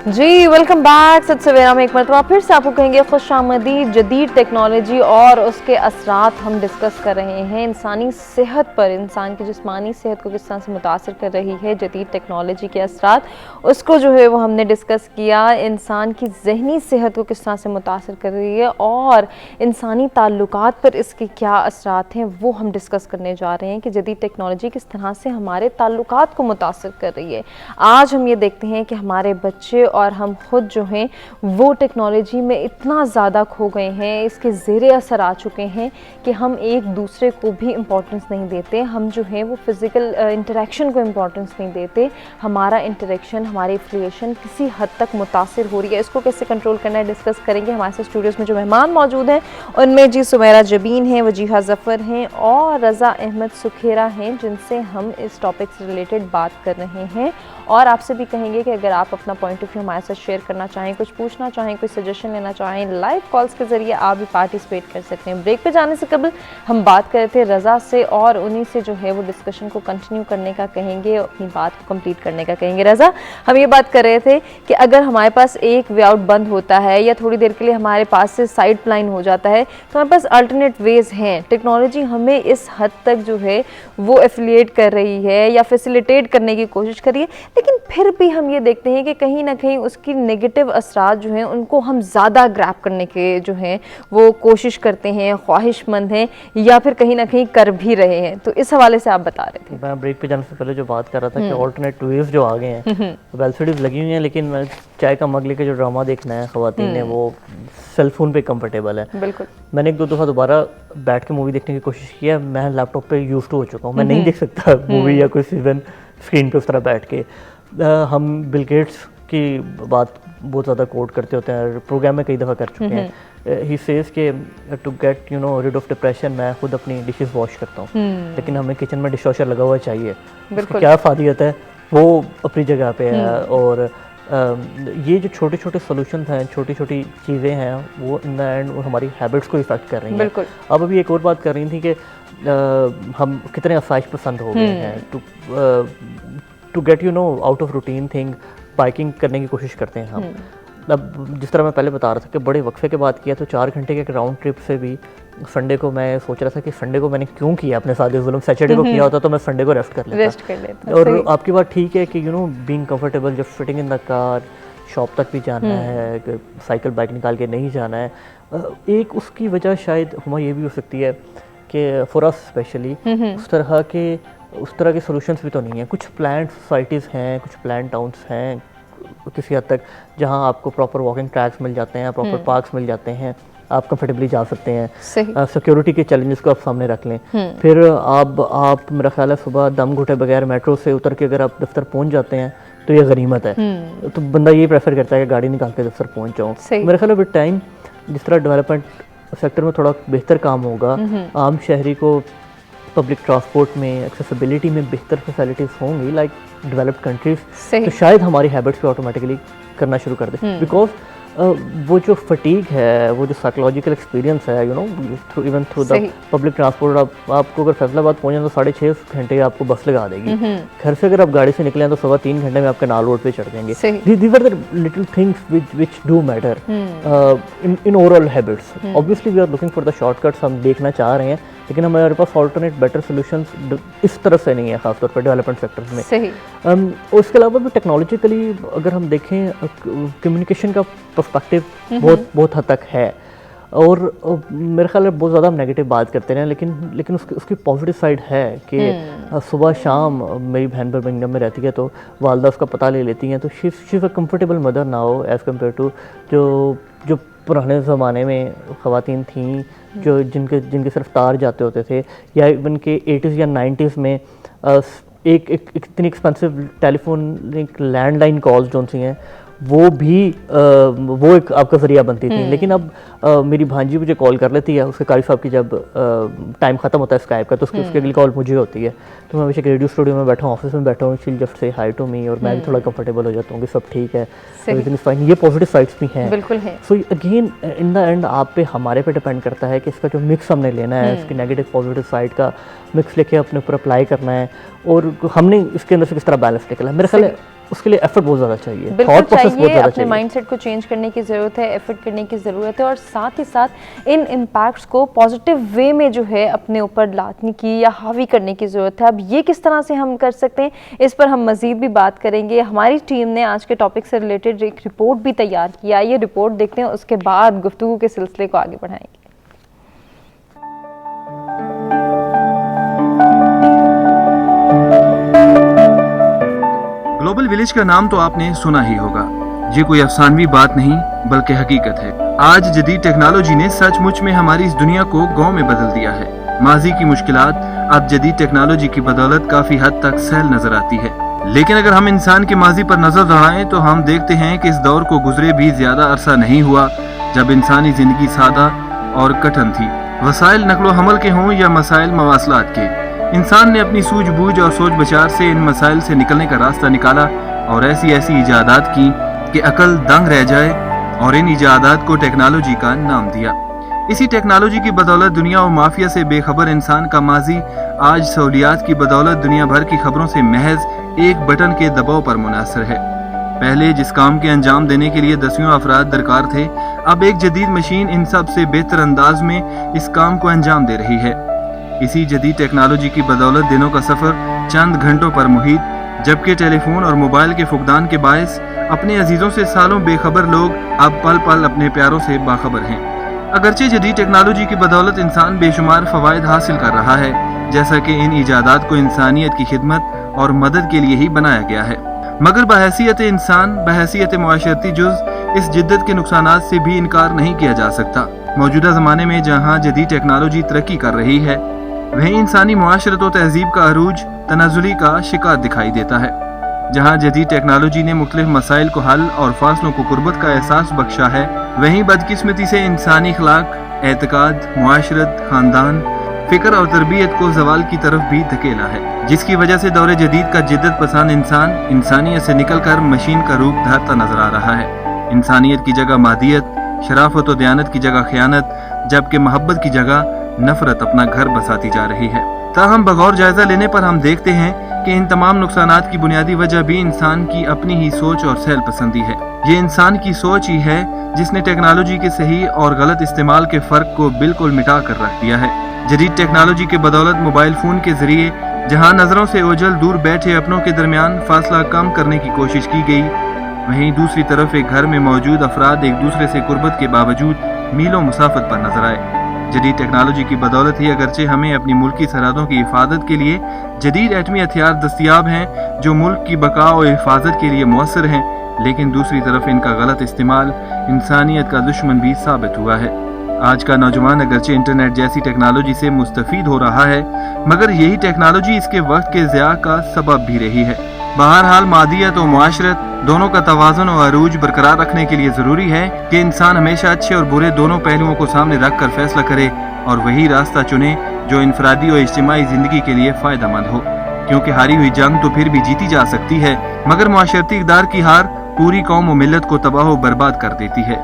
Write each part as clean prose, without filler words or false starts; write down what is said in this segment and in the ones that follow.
जी welcome back. सत सवेरा में एक मरतबा फिर से आपको कहेंगे खुशामदीद। जदीद टेक्नोलॉजी और उसके असरात हम डिस्कस कर रहे हैं। इंसानी सेहत पर, इंसान की जिस्मानी सेहत को किस तरह से मुतासर कर रही है जदीद टेक्नोलॉजी के असरात, उसको जो है वो हमने डिस्कस किया। इंसान की जहनी सेहत को किस तरह से मुतासर कर रही है और इंसानी ताल्लुकात पर इसके क्या असरात हैं वो हम डिस्कस करने जा रहे हैं कि जदीद टेक्नोलॉजी किस तरह से हमारे ताल्लुकात को मुतासर कर रही है। आज हम ये देखते हैं कि हमारे बच्चे और हम खुद जो हैं वो टेक्नोलॉजी में इतना ज़्यादा खो गए हैं, इसके ज़ेरे असर आ चुके हैं कि हम एक दूसरे को भी इम्पोर्टेंस नहीं देते। हम जो है वो फ़िज़िकल इंटरेक्शन को इम्पोर्टेंस नहीं देते। हमारा इंटरेक्शन, हमारी एफिलिएशन किसी हद तक मुतासिर हो रही है। इसको कैसे कंट्रोल करना है डिस्कस करेंगे। हमारे साथ स्टूडियोज़ में जो मेहमान मौजूद हैं उनमें जी सुमेरा जबीन हैं, वजीहा ज़फ़र हैं और रज़ा अहमद सुखेरा हैं, जिनसे हम इस टॉपिक से रिलेटेड बात कर रहे हैं। और आपसे भी कहेंगे कि अगर आप अपना पॉइंट ऑफ व्यू हमारे साथ शेयर करना चाहें, कुछ पूछना चाहें, कोई सजेशन लेना चाहें, लाइव कॉल्स के ज़रिए आप भी पार्टिसिपेट कर सकते हैं। ब्रेक पे जाने से कबल हम बात कर रहे थे रज़ा से और उन्हीं से जो है वो डिस्कशन को कंटिन्यू करने का कहेंगे, अपनी बात को कंप्लीट करने का कहेंगे। रज़ा, हम ये बात कर रहे थे कि अगर हमारे पास एक वे आउट बंद होता है या थोड़ी देर के लिए हमारे पास से साइड लाइन हो जाता है तो हमारे पास अल्टरनेट वेज हैं। टेक्नोलॉजी हमें इस हद तक जो है वो एफिलिएट कर रही है या फैसिलिटेट करने की कोशिश कर रही है, लेकिन फिर भी हम ये देखते हैं कि कहीं ना कहीं उसकी नेगेटिव असरात जो हैं उनको हम ज़्यादा ग्रैब करने के जो हैं वो कोशिश करते हैं, ख्वाहिशमंद हैं या फिर कहीं ना कहीं कर भी रहे हैं। तो इस हवाले से आप बता रहे थे। मैं ब्रेक पे जाने से पहले जो बात कर रहा था कि ऑल्टरनेट वेव्स जो आ गए हैं, वेल सीरीज लगी हुई हैं, लेकिन चाय का मग लेके जो ड्रामा देखना है ख़वातीन ने वो सेल फोन पे कंफर्टेबल है। बिल्कुल। मैंने एक दो दफ़ा दोबारा बैठ के मूवी देखने की कोशिश की है। मैं लैपटॉप पे यूज्ड टू हो चुका हूँ, मैं नहीं देख सकता मूवी या कोई सीजन स्क्रीन पे उस तरह बैठ के। हम बिल गेट्स की बात बहुत ज़्यादा कोट करते होते हैं, प्रोग्राम में कई दफ़ा कर चुके हैं। ही सेज के to get rid of depression मैं खुद अपनी डिशेस वॉश करता हूँ, लेकिन हमें किचन में डिश वॉशर लगा हुआ चाहिए। क्या फ़ायदा है वो अपनी जगह पे है। और ये जो छोटे छोटे सोल्यूशन हैं, छोटी छोटी चीज़ें हैं, वो इन द एंड हमारी हैबिट्स को इफेक्ट कर रही हैं। अब अभी एक और बात कर रही थी कि हम कितने आसाइश पसंद हो गए हैं। To get out of routine thing, biking करने की कोशिश करते हैं हम। अब जिस तरह मैं पहले बता रहा था कि बड़े वक्फे के बाद किया, तो 4 घंटे के एक राउंड ट्रिप से भी संडे को मैं सोच रहा था कि संडे को मैंने क्यों किया अपने साथ जुल्म। सैटरडे को किया होता तो मैं संडे को रेस्ट कर लेता। और आपकी बात ठीक है कि बीइंग कंफर्टेबल, जब fitting in the car, shop तक भी जाना है, साइकिल बाइक निकाल के नहीं जाना है। एक उसकी वजह शायद हुमा ये भी हो सकती है कि फॉर अस स्पेशली उस तरह के सॉल्यूशंस भी तो नहीं है। कुछ प्लान्ड सोसाइटीज़ हैं, कुछ प्लान्ड टाउन्स हैं किसी हद तक, जहां आपको प्रॉपर वॉकिंग ट्रैक्स मिल जाते हैं, प्रॉपर पार्क्स मिल जाते हैं, आप कंफर्टेबली जा सकते हैं। सिक्योरिटी के चैलेंजेस को आप सामने रख लें। फिर आप मेरा ख्याल है सुबह दम घुटे बगैर मेट्रो से उतर के अगर आप दफ्तर पहुंच जाते हैं तो ये गनीमत है। तो बंदा ये प्रेफर करता है कि गाड़ी निकाल के दफ्तर पहुंच जाऊँ। मेरा ख्याल है विद टाइम जिस तरह डेवलपमेंट सेक्टर में थोड़ा बेहतर काम होगा, आम शहरी को पब्लिक ट्रांसपोर्ट में, एक्सेसिबिलिटी में बेहतर फैसिलिटीज़ होंगी लाइक डेवलप्ड कंट्रीज, तो शायद हमारी हैबिट्स पे ऑटोमेटिकली करना शुरू कर दे। बिकॉज वो जो फटीग है, वो जो साइकोलॉजिकल एक्सपीरियंस है even through the public transport, आपको अगर फैसलाबाद पहुंचे तो 6.5 घंटे आपको बस लगा देगी। घर से अगर आप गाड़ी से निकले तो 3.25 घंटे में आपके नाल रोड पे चढ़ देंगे। These are the little things which do matter in overall habits. Obviously we are looking for the shortcuts, हम देखना चाह रहे हैं, लेकिन हमारे पास ऑल्टरनेट बेटर सोल्यूशंस इस तरह से नहीं है, खासतौर पर डेवलपमेंट सेक्टर्स में। सही। और इसके अलावा भी टेक्नोलॉजिकली अगर हम देखें, कम्युनिकेशन का पर्सपेक्टिव बहुत हद तक है। और मेरे ख्याल में बहुत ज़्यादा हम नेगेटिव बात करते हैं, लेकिन उसकी पॉजिटिव साइड है कि सुबह शाम मेरी बहन बर्मिंघम में रहती है तो वालदा उसका पता ले लेती हैं, तो she is a comfortable mother now as compare to जो पुराने ज़माने में ख़वातीन थीं जो जिनके सिर्फ तार जाते होते थे, या इवन के 80s या 90s में एक इतनी एक्सपेंसिव टेलीफोन लैंडलाइन कॉल्स जो सी हैं वो एक आपका ज़रिया बनती थी। लेकिन अब मेरी भांजी मुझे कॉल कर लेती है, उसके कारी साहब की जब टाइम ख़त्म होता है स्काइप का, तो उसकी अगली कॉल मुझे होती है। तो मैं हमेशा रेडियो स्टूडियो में बैठा हूँ, ऑफिस में बैठा हूँ, शील just say high to me, और मैं भी थोड़ा कंफर्टेबल हो जाता हूँ कि सब ठीक है, एवरीथिंग इज फाइन। ये पॉजिटिव साइड्स भी हैं, बिल्कुल है। So again in the end आप पे, हमारे पे डिपेंड करता है कि इसका जो मिक्स हमने लेना है, इसकी नेगेटिव पॉजिटिव साइड का मिक्स लेके अपने ऊपर अप्लाई करना है, और हमने इसके अंदर से किस तरह बैलेंस निकला है। मेरे ख्याल उसके लिए एफर्ट बहुत ज़्यादा चाहिए, बिल्कुल थॉट प्रोसेस बहुत चाहिए, ज़्यादा अपने चाहिए। माइंडसेट को चेंज करने की ज़रूरत है, एफर्ट करने की ज़रूरत है और साथ ही साथ इन इम्पैक्ट्स को पॉजिटिव वे में जो है अपने ऊपर लाने की या हावी करने की ज़रूरत है। अब ये किस तरह से हम कर सकते हैं, इस पर हम मज़ीद भी बात करेंगे। हमारी टीम ने आज के टॉपिक से रिलेटेड एक रिपोर्ट भी तैयार किया, ये रिपोर्ट देखते हैं, उसके बाद गुफ्तगू के सिलसिले को आगे बढ़ाएंगे। ग्लोबल विलेज का नाम तो आपने सुना ही होगा। ये कोई अफसानवी बात नहीं बल्कि हकीकत है। आज जदीद टेक्नोलॉजी ने सचमुच में हमारी इस दुनिया को गांव में बदल दिया है। माजी की मुश्किलात अब जदीद टेक्नोलॉजी की बदौलत काफी हद तक सहल नजर आती है। लेकिन अगर हम इंसान के माजी पर नजर दौड़ाएं तो हम देखते हैं कि इस दौर को गुजरे भी ज्यादा अरसा नहीं हुआ जब इंसानी जिंदगी सादा और कठिन थी। वसाइल नकलो हमल के हों या मसाइल मवासलात के, इंसान ने अपनी सूझबूझ और सोच विचार से इन मसाइल से निकलने का रास्ता निकाला और ऐसी ऐसी इजादात की कि अकल दंग रह जाए, और इन इजादात को टेक्नोलॉजी का नाम दिया। इसी टेक्नोलॉजी की बदौलत दुनिया और माफिया से बेखबर इंसान का माजी आज सहूलियात की बदौलत दुनिया भर की खबरों से महज एक बटन के दबाव पर मुनासर है। पहले जिस काम के अंजाम देने के लिए दसियों अफराद दरकार थे, अब एक जदीद मशीन इन सब से बेहतर अंदाज में इस काम को अंजाम दे रही है। इसी जदीद टेक्नोलॉजी की बदौलत दिनों का सफर चंद घंटों पर मुहित, जबकि टेलीफोन और मोबाइल के फुकदान के बायस अपने अजीजों से सालों बेखबर लोग अब पल पल अपने प्यारों से बाखबर हैं। अगरचे जदीद टेक्नोलॉजी की बदौलत इंसान बेशुमार फवायद हासिल कर रहा है, जैसा कि इन इजादात को इंसानियत की खिदमत और मदद के लिए ही बनाया गया है, मगर बहैसियत इंसान, बहैसियत मुआशरती जुज़ इस जिद्दत के नुकसानात से भी इनकार नहीं किया जा सकता। मौजूदा ज़माने में जहाँ जदीद टेक्नोलॉजी तरक्की कर रही है, वहीं इंसानी मुआशरत और तहजीब का अरूज तनाजुली का शिकार दिखाई देता है। जहाँ जदीद टेक्नोलॉजी ने मुख्तलिफ मसाइल को हल और फासलों को कुर्बत का एहसास बख्शा है, वहीं बदकिस्मती से इंसानी अखलाक, एतकाद, मुआशरत, खानदान, फिक्र और तरबियत को जवाल की तरफ भी धकेला है, जिसकी वजह से दौरे जदीद का जिद्दत पसंद इंसान इंसानियत से निकलकर मशीन का रूप धारता नजर आ रहा है। इंसानियत की जगह मादियत, शराफत और दयानत की जगह खयानत, जबकि मोहब्बत की जगह नफरत अपना घर बसाती जा रही है। ताहम बगौर जायजा लेने पर हम देखते हैं कि इन तमाम नुकसानात की बुनियादी वजह भी इंसान की अपनी ही सोच और सहल पसंदी है। ये इंसान की सोच ही है जिसने टेक्नोलॉजी के सही और गलत इस्तेमाल के फर्क को बिल्कुल मिटा कर रख दिया है। जदीद टेक्नोलॉजी के बदौलत मोबाइल फोन के जरिए जहाँ नजरों से ओझल दूर बैठे अपनों के दरमियान फासला कम करने की कोशिश की गई, वहीं दूसरी तरफ एक घर में मौजूद अफराद एक दूसरे से कुर्बत के बावजूद मीलों मुसाफत पर नजर आए। जदीद टेक्नोलॉजी की बदौलत ही अगरचे हमें अपनी मुल्की सरहदों की हिफाजत के लिए जदीद एटमी हथियार दस्तियाब हैं जो मुल्क की बका और हिफाजत के लिए मुअस्सर हैं, लेकिन दूसरी तरफ इनका गलत इस्तेमाल इंसानियत का दुश्मन भी साबित हुआ है। आज का नौजवान अगरचे इंटरनेट जैसी टेक्नोलॉजी से मुस्तफीद हो रहा है, मगर यही टेक्नोलॉजी इसके वक्त के ज़िया का सबब भी रही है। बहरहाल मादियत और मुआशरत दोनों का तवाज़ुन और अरूज बरकरार रखने के लिए ज़रूरी है कि इंसान हमेशा अच्छे और बुरे दोनों पहलुओं को सामने रख कर फैसला करे और वही रास्ता चुने जो इनफरादी और इज्तिमाई ज़िंदगी के लिए फ़ायदेमंद हो, क्योंकि हारी हुई जंग तो फिर भी जीती जा सकती है, मगर मुआशरती इक़दार की हार पूरी कौम और मिल्लत को तबाह व बर्बाद कर देती है।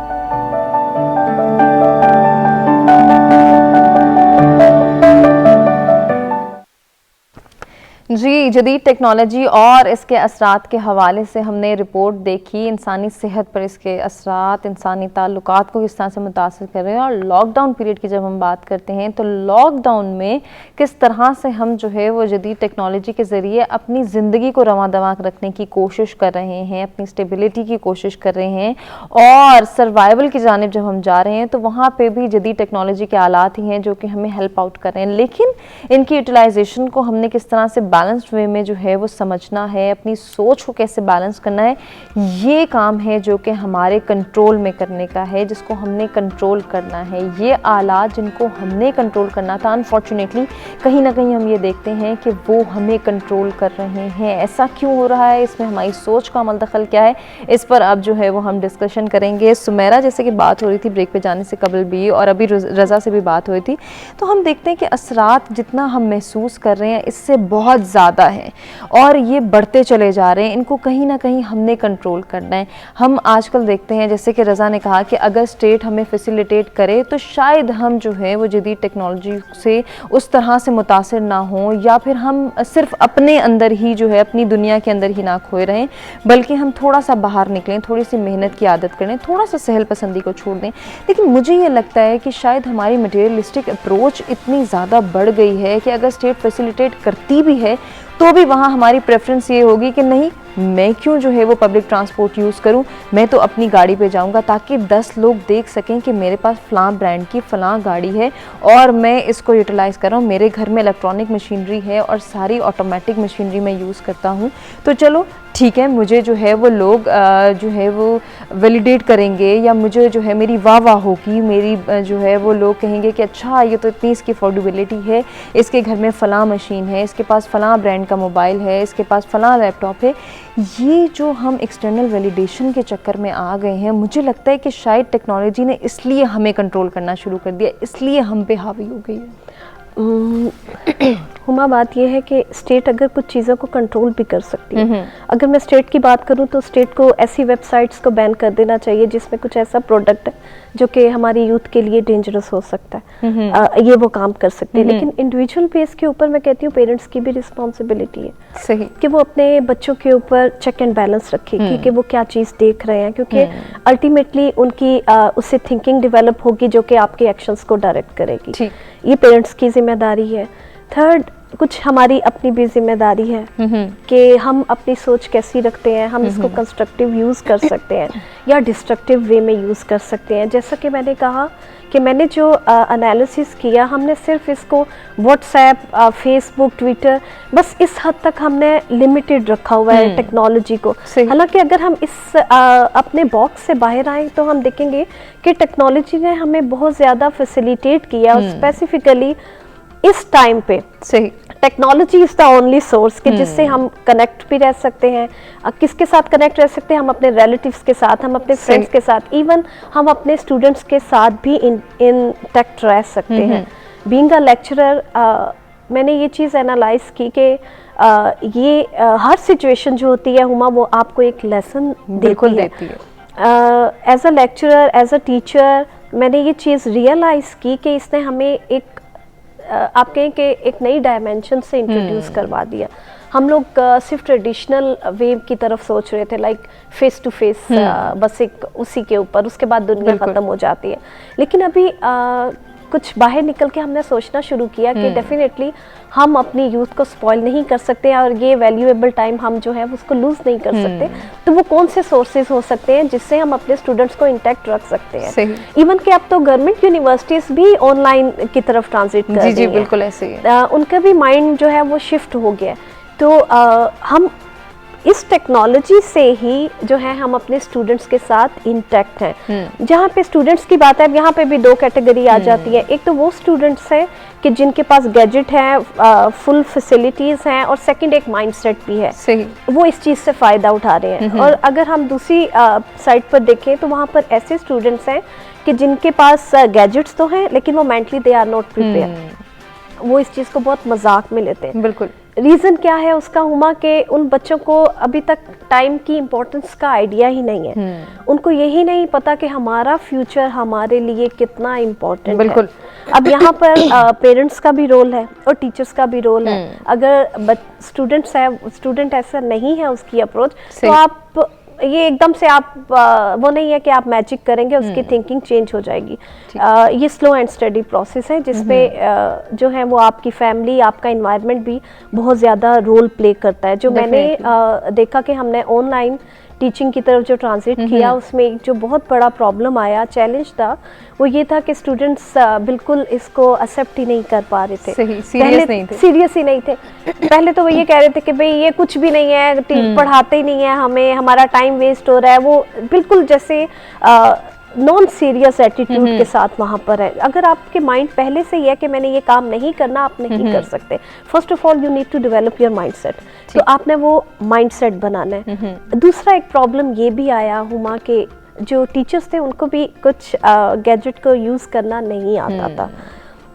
जी, जदीद टेक्नोलॉजी और इसके असरात के हवाले से हमने रिपोर्ट देखी, इंसानी सेहत पर इसके असरात, इंसानी ताल्लुकात को किस तरह से मुतासर कर रहे हैं। और लॉकडाउन पीरियड की जब हम बात करते हैं तो लॉकडाउन में किस तरह से हम जो है वो जदीद टेक्नोलॉजी के ज़रिए अपनी ज़िंदगी को रवां दवां रखने की कोशिश कर रहे हैं, अपनी स्टेबिलिटी की कोशिश कर रहे हैं और सर्वाइवल की जानिब जब हम जा रहे हैं तो वहाँ पर भी जदीद टेक्नोलॉजी के आलात ही हैं जो कि हमें हेल्प आउट कर रहे हैं। लेकिन इनकी यूटिलाइजेशन को हमने किस तरह से बैलेंस्ड वे में जो है वो समझना है, अपनी सोच को कैसे बैलेंस करना है, ये काम है जो कि हमारे कंट्रोल में करने का है, जिसको हमने कंट्रोल करना है। ये आलात जिनको हमने कंट्रोल करना था, अनफॉर्चुनेटली कहीं ना कहीं हम ये देखते हैं कि वो हमें कंट्रोल कर रहे हैं। ऐसा क्यों हो रहा है, इसमें हमारी सोच का अमल दखल क्या है, इस पर अब जो है वो हम डिस्कशन करेंगे। सुमेरा, जैसे कि बात हो रही थी ब्रेक पे जाने से कबल भी और अभी रज़ा से भी बात हुई थी, तो हम देखते हैं कि असरात जितना हम महसूस कर रहे हैं इससे बहुत ज़्यादा हैं और ये बढ़ते चले जा रहे हैं। इनको कहीं ना कहीं हमने कंट्रोल करना है। हम आजकल देखते हैं, जैसे कि रज़ा ने कहा कि अगर स्टेट हमें फैसिलिटेट करे तो शायद हम जो है वो जदीद टेक्नोलॉजी से उस तरह से मुतासिर ना हों, या फिर हम सिर्फ अपने अंदर ही जो है अपनी दुनिया के अंदर ही ना खोए रहें, बल्कि हम थोड़ा सा बाहर निकलें, थोड़ी सी मेहनत की आदत करें, थोड़ा सा सहल पसंदी को छोड़ दें। लेकिन मुझे ये लगता है कि शायद हमारी मटेरियलिस्टिक अप्रोच इतनी ज़्यादा बढ़ गई है कि अगर स्टेट फैसिलिटेट करती भी है तो भी वहाँ हमारी प्रेफरेंस ये होगी कि नहीं, मैं क्यों जो है वो पब्लिक ट्रांसपोर्ट यूज़ करूं, मैं तो अपनी गाड़ी पे जाऊंगा ताकि 10 लोग देख सकें कि मेरे पास फ़लाँ ब्रांड की फ़लाँ गाड़ी है और मैं इसको यूटिलाइज़ कर रहा हूँ, मेरे घर में इलेक्ट्रॉनिक मशीनरी है और सारी ऑटोमेटिक मशीनरी मैं यूज़ करता हूँ। तो चलो ठीक है, मुझे जो है वो लोग जो है वो वैलिडेट करेंगे, या मुझे जो है मेरी वाह वाह होगी, मेरी जो है वो लोग कहेंगे कि अच्छा ये तो इतनी इसकी अफोर्डेबिलिटी है, इसके घर में फ़लाँ मशीन है, इसके पास फ़लाँ ब्रांड का मोबाइल है, इसके पास फ़लाँ लैपटॉप है। ये जो हम एक्सटर्नल वैलिडेशन के चक्कर में आ गए हैं, मुझे लगता है कि शायद टेक्नोलॉजी ने इसलिए हमें कंट्रोल करना शुरू कर दिया, इसलिए हम पे हावी हो गई है। हुमा, बात यह है कि स्टेट अगर कुछ चीज़ों को कंट्रोल भी कर सकती है। अगर मैं स्टेट की बात करूं तो स्टेट को ऐसी वेबसाइट्स को बैन कर देना चाहिए जिसमें कुछ ऐसा प्रोडक्ट है जो कि हमारी यूथ के लिए डेंजरस हो सकता है। ये वो काम कर सकते हैं। लेकिन इंडिविजुअल बेस के ऊपर मैं कहती हूँ पेरेंट्स की भी रिस्पॉन्सिबिलिटी है सही कि वो अपने बच्चों के ऊपर चेक एंड बैलेंस रखे कि वो क्या चीज़ देख रहे हैं, क्योंकि अल्टीमेटली उनकी उससे थिंकिंग डेवलप होगी जो कि आपके एक्शंस को डायरेक्ट करेगी। ये पेरेंट्स की जिम्मेदारी है। थर्ड, कुछ हमारी अपनी भी जिम्मेदारी है कि हम अपनी सोच कैसी रखते हैं, हम इसको कंस्ट्रक्टिव यूज़ कर सकते हैं या डिस्ट्रक्टिव वे में यूज़ कर सकते हैं। जैसा कि मैंने कहा कि मैंने जो एनालिसिस किया, हमने सिर्फ इसको व्हाट्सएप, फेसबुक, ट्विटर, बस इस हद तक हमने लिमिटेड रखा हुआ है टेक्नोलॉजी को। हालांकि अगर हम इस अपने बॉक्स से बाहर आए तो हम देखेंगे कि टेक्नोलॉजी ने हमें बहुत ज़्यादा फैसिलिटेट किया, और स्पेसिफिकली इस टाइम पे सही technology is the only source कि जिससे हम कनेक्ट भी रह सकते हैं। किसके साथ कनेक्ट रह सकते हैं? हम अपने रिलेटिव्स के साथ, हम अपने फ्रेंड्स के साथ, इवन हम अपने स्टूडेंट्स के साथ भी इंटैक्ट रह सकते हैं। बीइंग अ लेक्चरर, मैंने ये चीज़ एनालाइज की कि ये हर सिचुएशन जो होती है हुमा, वो आपको एक लेसन देती है। As a lecturer, as a teacher, मैंने ये चीज़ रियलाइज़ की कि इसने हमें एक आप कहें कि एक नई डायमेंशन से इंट्रोड्यूस करवा दिया। हम लोग सिर्फ ट्रेडिशनल वे की तरफ सोच रहे थे, लाइक फेस टू फेस, बस एक उसी के ऊपर, उसके बाद दुनिया ख़त्म हो जाती है। लेकिन अभी कुछ बाहर निकल के हमने सोचना शुरू किया कि डेफिनेटली हम अपनी यूथ को स्पॉइल नहीं कर सकते, और ये वैल्यूएबल टाइम हम जो है उसको लूज नहीं कर सकते। तो वो कौन से सोर्सेज हो सकते हैं जिससे हम अपने स्टूडेंट्स को इंटैक्ट रख सकते हैं। इवन कि अब तो गवर्नमेंट यूनिवर्सिटीज भी ऑनलाइन की तरफ ट्रांजिट कर रही हैं। बिल्कुल ऐसे ही उनका भी माइंड जो है वो शिफ्ट हो गया। तो हम इस टेक्नोलॉजी से ही जो है हम अपने स्टूडेंट्स के साथ इंटैक्ट हैं। जहाँ पे स्टूडेंट्स की बात है, यहाँ पे भी दो कैटेगरी आ जाती है। एक तो वो स्टूडेंट्स हैं कि जिनके पास गैजेट है, फुल फैसिलिटीज़ हैं, और सेकंड एक माइंडसेट भी है, सही, वो इस चीज़ से फ़ायदा उठा रहे हैं। और अगर हम दूसरी साइड पर देखें तो वहाँ पर ऐसे स्टूडेंट्स हैं कि जिनके पास गैजेट्स तो हैं लेकिन वो mentally they are not prepare. वो इस चीज़ को बहुत मजाक में लेते हैं। बिल्कुल। रीज़न क्या है उसका हुमा, के उन बच्चों को अभी तक टाइम की इम्पोर्टेंस का आइडिया ही नहीं है। उनको यही नहीं पता कि हमारा फ्यूचर हमारे लिए कितना इम्पोर्टेंट है। बिल्कुल। अब यहाँ पर पेरेंट्स का भी रोल है और टीचर्स का भी रोल है। अगर स्टूडेंट ऐसा नहीं है उसकी अप्रोच, तो आप ये एकदम से आप वो नहीं है कि आप मैजिक करेंगे उसकी थिंकिंग चेंज हो जाएगी। ये स्लो एंड स्टडी प्रोसेस है जिसमें जो है वो आपकी फैमिली, आपका इन्वायरमेंट भी बहुत ज़्यादा रोल प्ले करता है। जो मैंने देखा कि हमने ऑनलाइन टीचिंग की तरफ जो ट्रांजिट किया, उसमें एक जो बहुत बड़ा प्रॉब्लम आया, चैलेंज था, वो ये था कि स्टूडेंट्स बिल्कुल इसको एक्सेप्ट ही नहीं कर पा रहे थे। सीरियस ही नहीं थे। पहले तो वो ये कह रहे थे कि भाई ये कुछ भी नहीं है, पढ़ाते ही नहीं है हमें, हमारा टाइम वेस्ट हो रहा है। वो बिल्कुल जैसे नॉन सीरियस एटीट्यूड के साथ वहाँ पर है। अगर आपके माइंड पहले से ही है कि मैंने ये काम नहीं करना, आप नहीं कर सकते। First of all you need to develop your mindset. तो आपने वो माइंडसेट बनाना है। दूसरा एक प्रॉब्लम ये भी आया हुमा के जो टीचर्स थे उनको भी कुछ गैजेट को यूज़ करना नहीं आता था।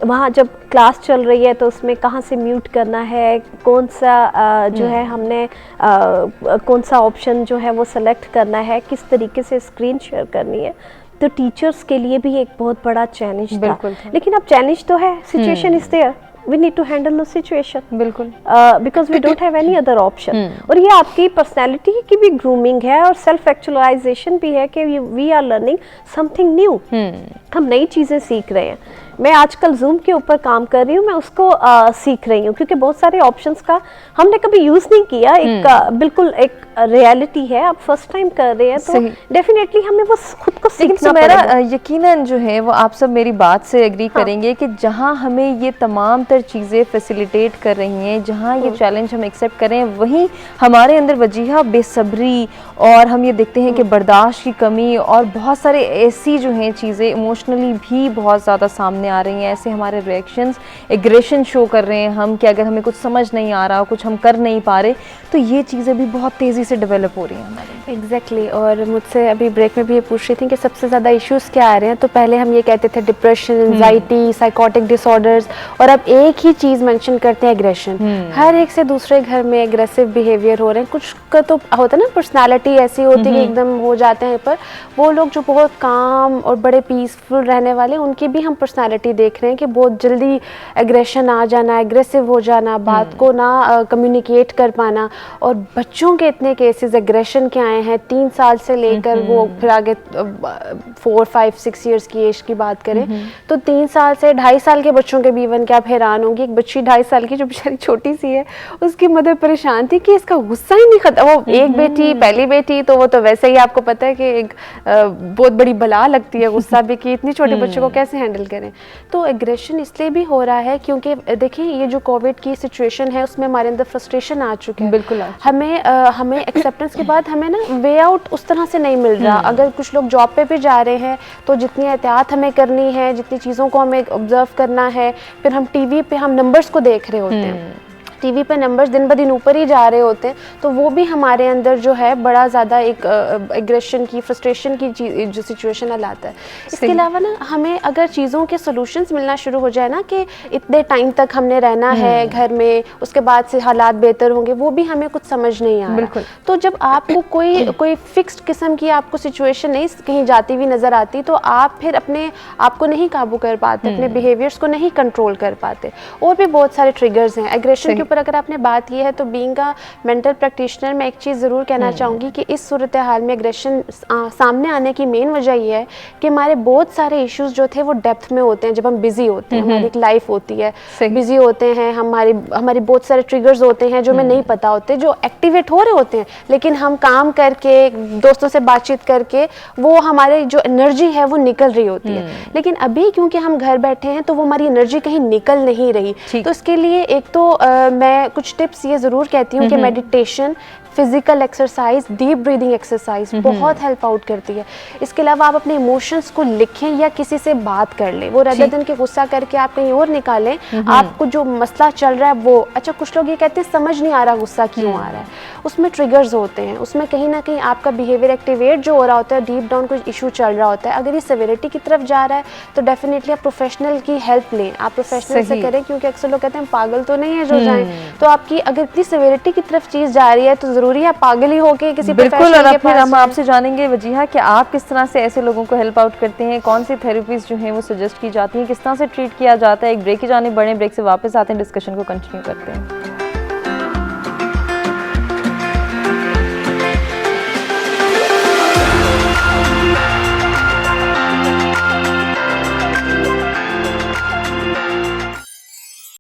वहाँ जब क्लास चल रही है तो उसमें कहाँ से म्यूट करना है, कौन सा जो है हमने कौन सा ऑप्शन जो है वो सेलेक्ट करना है, किस तरीके से स्क्रीन शेयर करनी है, तो टीचर्स के लिए भी एक बहुत बड़ा चैलेंज था। लेकिन अब चैलेंज तो है, situation is there, we need to handle the situation बिल्कुल because we don't have any other option। और ये आपकी पर्सनैलिटी की भी ग्रूमिंग है और सेल्फ एक्चुअलाइजेशन भी है कि we are learning something new, हम नई चीज़ें सीख रहे हैं। मैं आजकल जूम के ऊपर काम कर रही हूँ, मैं उसको सीख रही हूँ क्योंकि बहुत सारे ऑप्शंस का हमने कभी यूज़ नहीं किया। एक बिल्कुल एक रियलिटी है, आप फर्स्ट टाइम कर रहे हैं तो डेफिनेटली हमें वो खुद को सीखना पड़ेगा। यकीनन जो है वो आप सब मेरी बात से एग्री करेंगे कि जहाँ हमें ये तमाम तर चीज़ें फैसिलिटेट कर रही हैं, जहाँ ये चैलेंज हम एक्सेप्ट कर रहे हैं, वहीं हमारे अंदर वजीहा बेसब्री और हम ये देखते हैं कि बर्दाश्त की कमी और बहुत सारे ऐसी जो हैं चीज़ें इमोशनली भी बहुत ज़्यादा सामने आ रही हैं। ऐसे हमारे रिएक्शंस एग्रेशन शो कर रहे हैं हम कि अगर हमें कुछ समझ नहीं आ रहा, कुछ हम कर नहीं पा रहे, तो ये चीज़ें भी बहुत तेज़ी से डेवलप हो रही हैं हमारे। एग्जैक्टली और मुझसे अभी ब्रेक में भी ये पूछ रही थी कि सबसे ज़्यादा इश्यूज़ क्या आ रहे हैं। तो पहले हम ये कहते थे डिप्रेशन, एंजाइटी, साइकोटिक डिसऑर्डर्स, और अब एक ही चीज़ मेंशन करते हैं एग्रेशन। हर एक से दूसरे घर में एग्रेसिव बिहेवियर हो रहे हैं। कुछ का तो होता है ना, पर्सनालिटी ऐसी होती है कि एकदम हो जाते हैं, पर वो लोग जो बहुत काम और बड़े पीसफुल रहने वाले, उनकी भी हम पर्सनालिटी देख रहे हैं कि बहुत जल्दी एग्रेशन आ जाना, एग्रेसिव हो जाना, बात को ना कम्युनिकेट कर पाना। और बच्चों के इतने केसेस एग्रेशन के आए हैं 3 साल से लेकर वो फिर आगे 4, 5, 6 ईयर्स की एज की बात करें तो 3 साल से 2.5 साल के बच्चों के भी इवन क्या आप हैरान होंगी, एक बच्ची 2.5 साल की जो बेचारी छोटी सी है, उसकी मदर परेशान थी कि इसका गुस्सा ही नहीं खत्म। वो एक बेटी, पहली बेटी, तो वो तो वैसे ही आपको पता है कि एक बहुत बड़ी बला लगती है गुस्सा भी, कि इतनी छोटे बच्चों को कैसे हैंडल करें। तो एग्रेशन इसलिए भी हो रहा है क्योंकि देखिए ये जो कोविड की सिचुएशन है उसमें हमारे अंदर फ्रस्ट्रेशन आ चुके हैं। बिल्कुल हमें एक्सेप्टेंस के बाद हमें ना वे आउट उस तरह से नहीं मिल रहा। अगर कुछ लोग जॉब पे भी जा रहे हैं तो जितनी एहतियात हमें करनी है, जितनी चीज़ों को हमें ऑब्जर्व करना है, फिर हम टीवी पे हम नंबर्स को देख रहे होते हैं, टीवी पे नंबर्स दिन ब दिन ऊपर ही जा रहे होते हैं, तो वो भी हमारे अंदर जो है बड़ा ज़्यादा एक एग्रेशन की, फ्रस्ट्रेशन की जो सिचुएशन लाता है। इसके अलावा ना हमें अगर चीज़ों के सॉल्यूशंस मिलना शुरू हो जाए ना कि इतने टाइम तक हमने रहना है घर में, उसके बाद से हालात बेहतर होंगे, वो भी हमें कुछ समझ नहीं आ रहा। तो जब आपको कोई फिक्स्ड किस्म की आपको सिचुएशन नहीं कहीं जाती हुई नज़र आती, तो आप फिर अपने आप को नहीं काबू कर पाते, अपने बिहेवियर्स को नहीं कंट्रोल कर पाते। और भी बहुत सारे ट्रिगर्स हैं एग्रेशन के ऊपर। अगर आपने बात की है तो बीइंग अ मेंटल प्रैक्टिशनर मैं एक चीज़ ज़रूर कहना चाहूँगी कि इस सूरत हाल में एग्रेशन सामने आने की मेन वजह ये है कि हमारे बहुत सारे इश्यूज जो थे वो डेप्थ में होते हैं जब हम बिजी होते हैं, हमारी एक लाइफ होती है, बिजी होते हैं, हमारे बहुत सारे ट्रिगर्स होते हैं जो हमें नहीं पता होते, जो एक्टिवेट हो रहे होते हैं, लेकिन हम काम करके, दोस्तों से बातचीत करके वो हमारी जो एनर्जी है वो निकल रही होती है। लेकिन अभी क्योंकि हम घर बैठे हैं तो वो हमारी एनर्जी कहीं निकल नहीं रही। तो इसके लिए एक तो मैं कुछ टिप्स ये ज़रूर कहती हूँ कि meditation, physical exercise, deep breathing exercise बहुत हेल्प आउट करती है। इसके अलावा आप अपने इमोशंस को लिखें या किसी से बात कर लें, वो रेदर देन के गुस्सा करके आप कहीं और निकालें, आपको जो मसला चल रहा है वो, अच्छा कुछ लोग ये कहते हैं समझ नहीं आ रहा गुस्सा क्यों आ रहा है, उसमें ट्रिगर्स होते हैं, उसमें कहीं ना कहीं आपका बिहेवियर एक्टिवेट जो हो रहा होता है, डीप डाउन कोई इशू चल रहा होता है। अगर ये सेवेरिटी की तरफ जा रहा है तो डेफिनेटली आप प्रोफेशनल की हेल्प लें, आप प्रोफेशनल से करें, क्योंकि अक्सर लोग कहते हैं पागल तो नहीं है जो जाएं, तो आपकी अगर इतनी सेवेरिटी की तरफ चीज़ जा रही है तो ज़रूरी है पागल ही होके किसी प्रोफेशनल के पास। हम आपसे जानेंगे वजीहा कि आप किस तरह से ऐसे लोगों को हेल्प आउट करते हैं, कौन सी थेरेपीज जो हैं वो सजेस्ट की जाती हैं, किस तरह से ट्रीट किया जाता है। एक ब्रेक की जाने बढ़े, ब्रेक से वापस आते हैं, डिस्कशन को कंटिन्यू करते हैं।